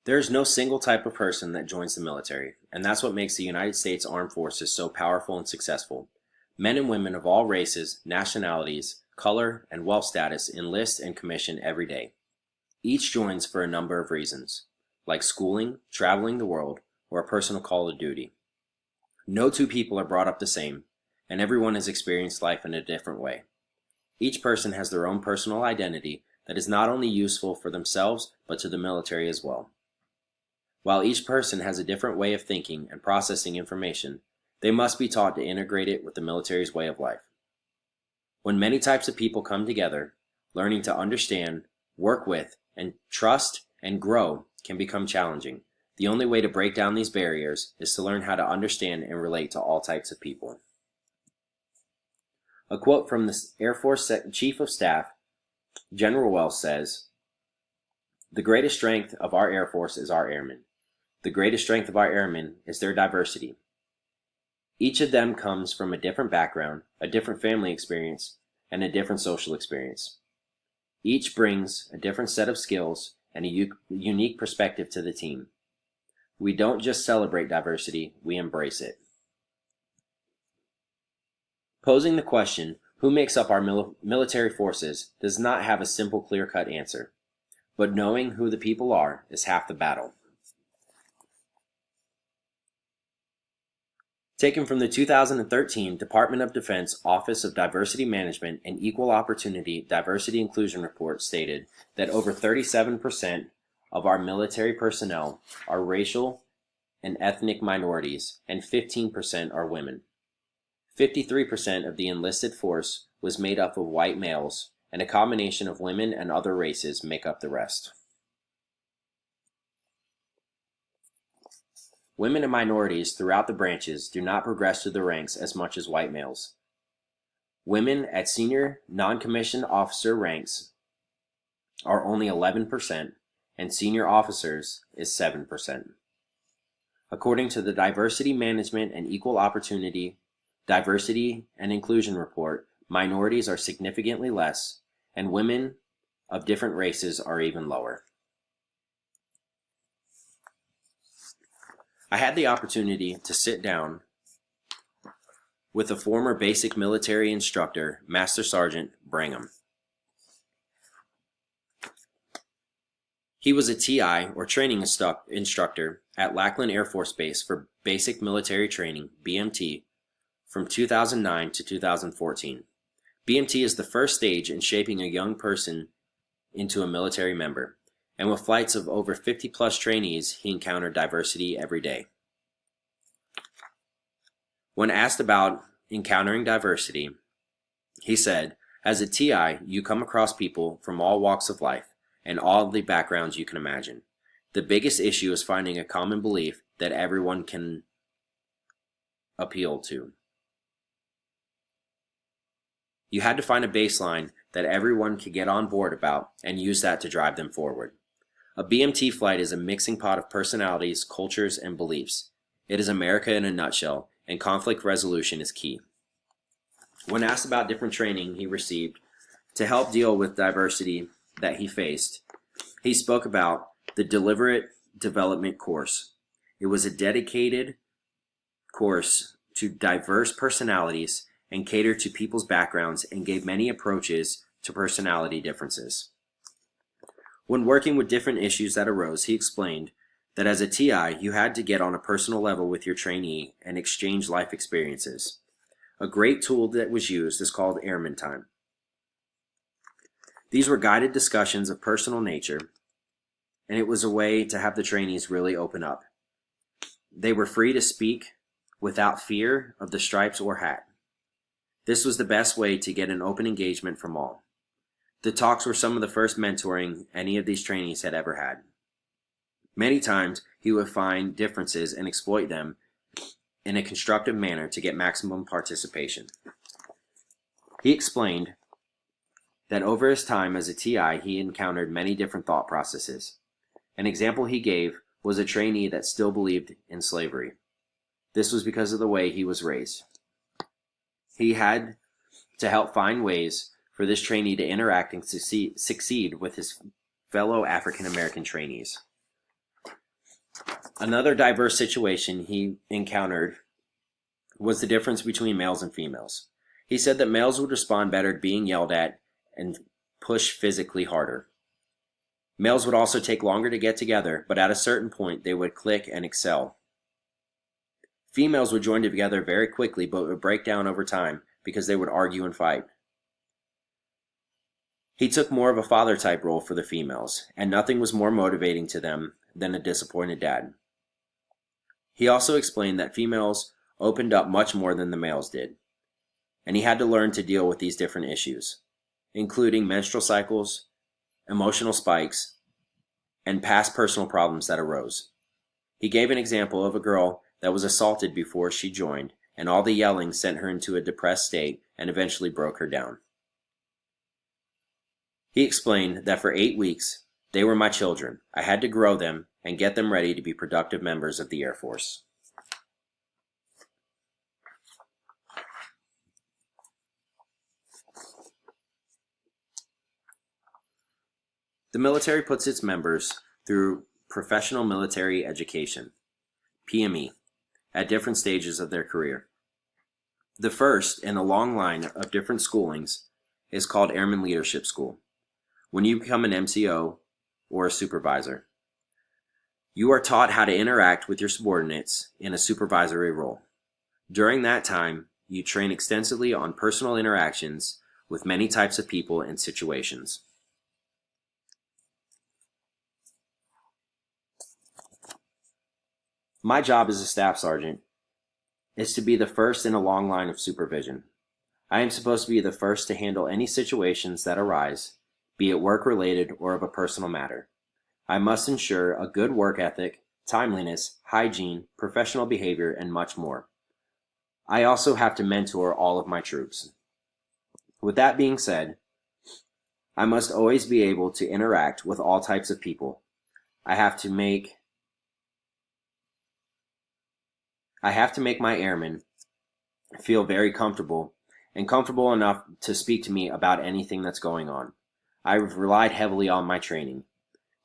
There is no single type of person that joins the military, and that's what makes the United States Armed Forces so powerful and successful. Men and women of all races, nationalities, color, and wealth status enlist and commission every day. Each joins for a number of reasons, like schooling, traveling the world, or a personal call to duty. No two people are brought up the same, and everyone has experienced life in a different way. Each person has their own personal identity that is not only useful for themselves, but to the military as well. While each person has a different way of thinking and processing information, they must be taught to integrate it with the military's way of life. When many types of people come together, learning to understand, work with, and trust and grow can become challenging. The only way to break down these barriers is to learn how to understand and relate to all types of people. A quote from the Air Force Chief of Staff, General Wells says, "The greatest strength of our Air Force is our airmen. The greatest strength of our airmen is their diversity. Each of them comes from a different background, a different family experience, and a different social experience. Each brings a different set of skills and a unique perspective to the team. We don't just celebrate diversity, we embrace it." Posing the question, who makes up our military forces, does not have a simple, clear-cut answer. But knowing who the people are is half the battle. Taken from the 2013 Department of Defense Office of Diversity Management and Equal Opportunity Diversity Inclusion Report stated that over 37% of our military personnel are racial and ethnic minorities, and 15% are women. 53% of the enlisted force was made up of white males, and a combination of women and other races make up the rest. Women and minorities throughout the branches do not progress through the ranks as much as white males. Women at senior non-commissioned officer ranks are only 11%, and senior officers is 7%. According to the Diversity Management and Equal Opportunity Diversity and Inclusion Report, minorities are significantly less, and women of different races are even lower. I had the opportunity to sit down with a former basic military instructor, Master Sergeant Brangham. He was a TI, or training instructor, at Lackland Air Force Base for Basic Military Training, BMT, from 2009 to 2014. BMT is the first stage in shaping a young person into a military member, and with flights of over 50-plus trainees, he encountered diversity every day. When asked about encountering diversity, he said, "As a TI, you come across people from all walks of life and all the backgrounds you can imagine. The biggest issue is finding a common belief that everyone can appeal to. You had to find a baseline that everyone could get on board about and use that to drive them forward. A BMT flight is a mixing pot of personalities, cultures, and beliefs. It is America in a nutshell, and conflict resolution is key." When asked about different training he received to help deal with diversity that he faced, he spoke about the Deliberate Development Course. It was a dedicated course to diverse personalities and catered to people's backgrounds and gave many approaches to personality differences. When working with different issues that arose, he explained that as a TI, you had to get on a personal level with your trainee and exchange life experiences. A great tool that was used is called Airman Time. These were guided discussions of personal nature, and it was a way to have the trainees really open up. They were free to speak without fear of the stripes or hat. This was the best way to get an open engagement from all. The talks were some of the first mentoring any of these trainees had ever had. Many times, he would find differences and exploit them in a constructive manner to get maximum participation. He explained that over his time as a TI, he encountered many different thought processes. An example he gave was a trainee that still believed in slavery. This was because of the way he was raised. He had to help find ways for this trainee to interact and succeed with his fellow African American trainees. Another diverse situation he encountered was the difference between males and females. He said that males would respond better to being yelled at and push physically harder. Males would also take longer to get together, but at a certain point they would click and excel. Females would join together very quickly, but would break down over time because they would argue and fight. He took more of a father-type role for the females, and nothing was more motivating to them than a disappointed dad. He also explained that females opened up much more than the males did, and he had to learn to deal with these different issues, including menstrual cycles, emotional spikes, and past personal problems that arose. He gave an example of a girl that was assaulted before she joined, and all the yelling sent her into a depressed state and eventually broke her down. He explained that for 8 weeks, they were my children. I had to grow them and get them ready to be productive members of the Air Force. The military puts its members through professional military education, PME, at different stages of their career. The first in a long line of different schoolings is called Airman Leadership School. When you become an MCO or a supervisor, you are taught how to interact with your subordinates in a supervisory role. During that time, you train extensively on personal interactions with many types of people and situations. My job as a staff sergeant is to be the first in a long line of supervision. I am supposed to be the first to handle any situations that arise, be it work-related or of a personal matter. I must ensure a good work ethic, timeliness, hygiene, professional behavior, and much more. I also have to mentor all of my troops. With that being said, I must always be able to interact with all types of people. I have to make my airmen feel very comfortable and comfortable enough to speak to me about anything that's going on. I've relied heavily on my training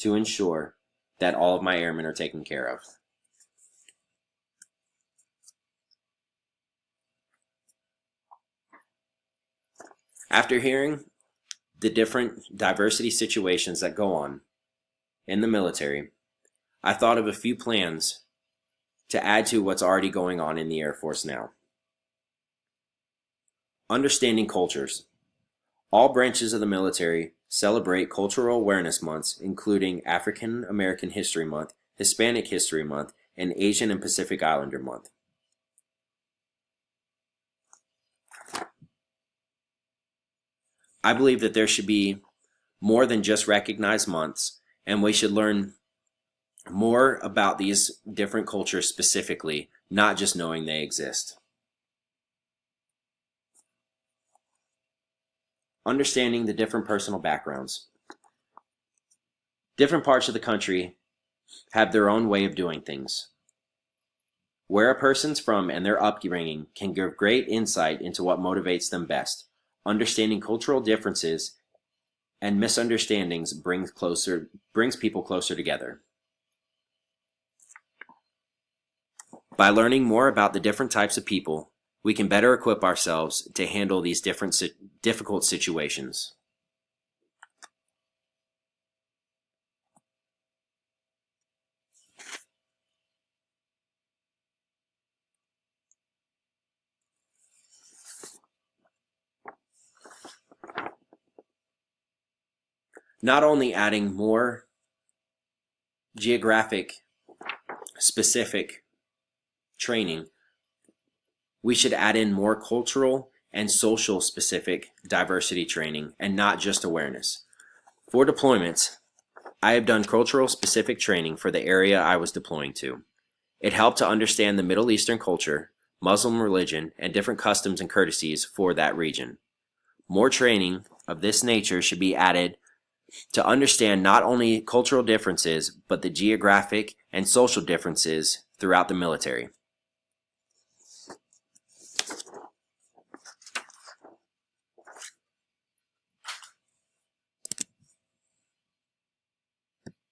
to ensure that all of my airmen are taken care of. After hearing the different diversity situations that go on in the military, I thought of a few plans to add to what's already going on in the Air Force now. Understanding cultures. All branches of the military celebrate cultural awareness months, including African American History Month, Hispanic History Month, and Asian and Pacific Islander Month. I believe that there should be more than just recognized months, and we should learn more about these different cultures specifically, not just knowing they exist. Understanding the different personal backgrounds. Different parts of the country have their own way of doing things. Where a person's from and their upbringing can give great insight into what motivates them best. Understanding cultural differences and misunderstandings brings people closer together. By learning more about the different types of people, we can better equip ourselves to handle these difficult situations. Not only adding more geographic specific training, we should add in more cultural and social specific diversity training and not just awareness. For deployments, I have done cultural specific training for the area I was deploying to. It helped to understand the Middle Eastern culture, Muslim religion, and different customs and courtesies for that region. More training of this nature should be added to understand not only cultural differences, but the geographic and social differences throughout the military.